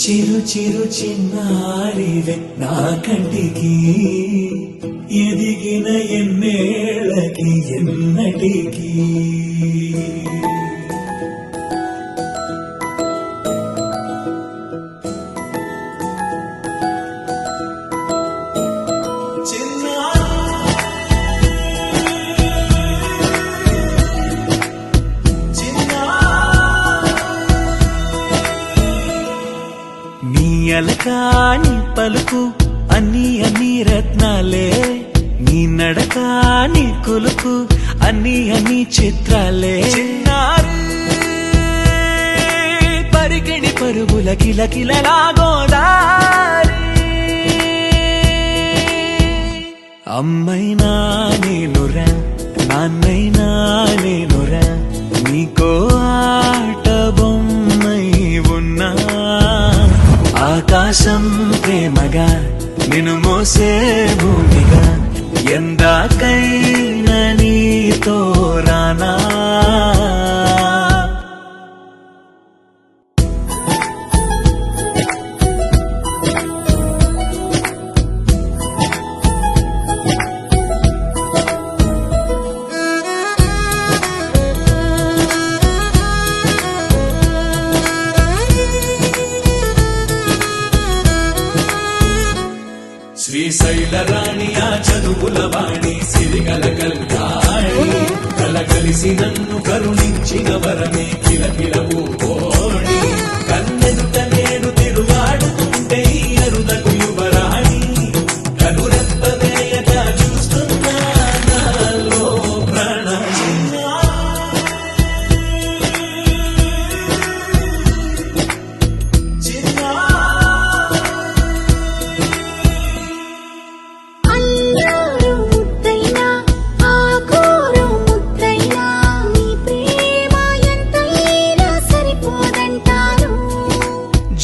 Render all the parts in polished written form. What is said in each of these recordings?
చిరు చిరు చిన్నారివే నా కంటికి ఎదిగిన ఎన్నేళ్ళకి ఎన్నటికి అలకాని పలుకు అన్ని అన్ని రత్నాలే నీ నడకాని కులుకు అన్ని అన్ని చిత్రాలే పరిగిణి పరుగుల కిలకిలలాగోదారి అమ్మైనా నేనురా నాన్నైనా నేనురా నీకో ఆట బొమ్మై ఉన్నా ఆకాశం ప్రేమగా నిన్ను మోసే భూమిగా ఎందాకైనా నీతో రానా శ్రీశైల రాణి ఆ చదువుల వాణి సిరిగల కల్కాణి కలగలిసి నన్ను కరుణించిన వరమే కిలకిలవు కోడి కన్నెదుట నేను తిరుగాడుతుంటే ఈ అరుదకు యువరాణి కనురెప్పవేయగా చూస్తున్నా నాలో ప్రాణ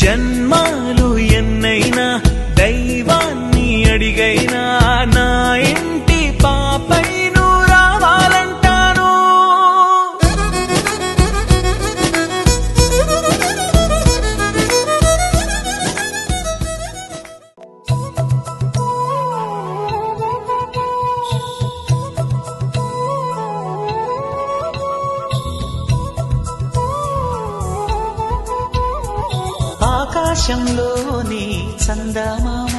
జన్మాలు ఎన్నైనా దైవాన్ని అడిగైనా నా ఇంటి పాపై నువ్వు రావాలంటాను ఆకాశంలోని చందమామ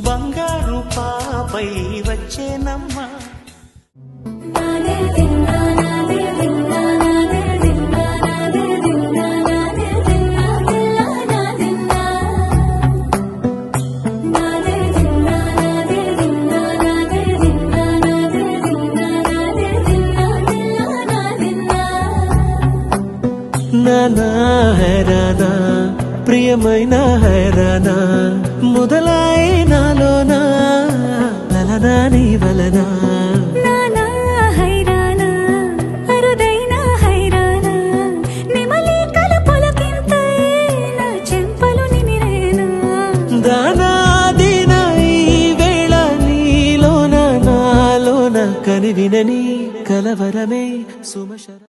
బంగారు పాపై వచ్చేనమ్మ నానా హైరానా ప్రియమైన హైరానా మొదలై నాలోనా లలనా నీ వలనా నానా హైరానా అరుదైన హైరానా నిమలి కలుపులకింతై నా చెంపలు నిమిరేనా దానాదిన ఈ వేళ నీలోన నాలోన కనివినని కలవరమే సుమశర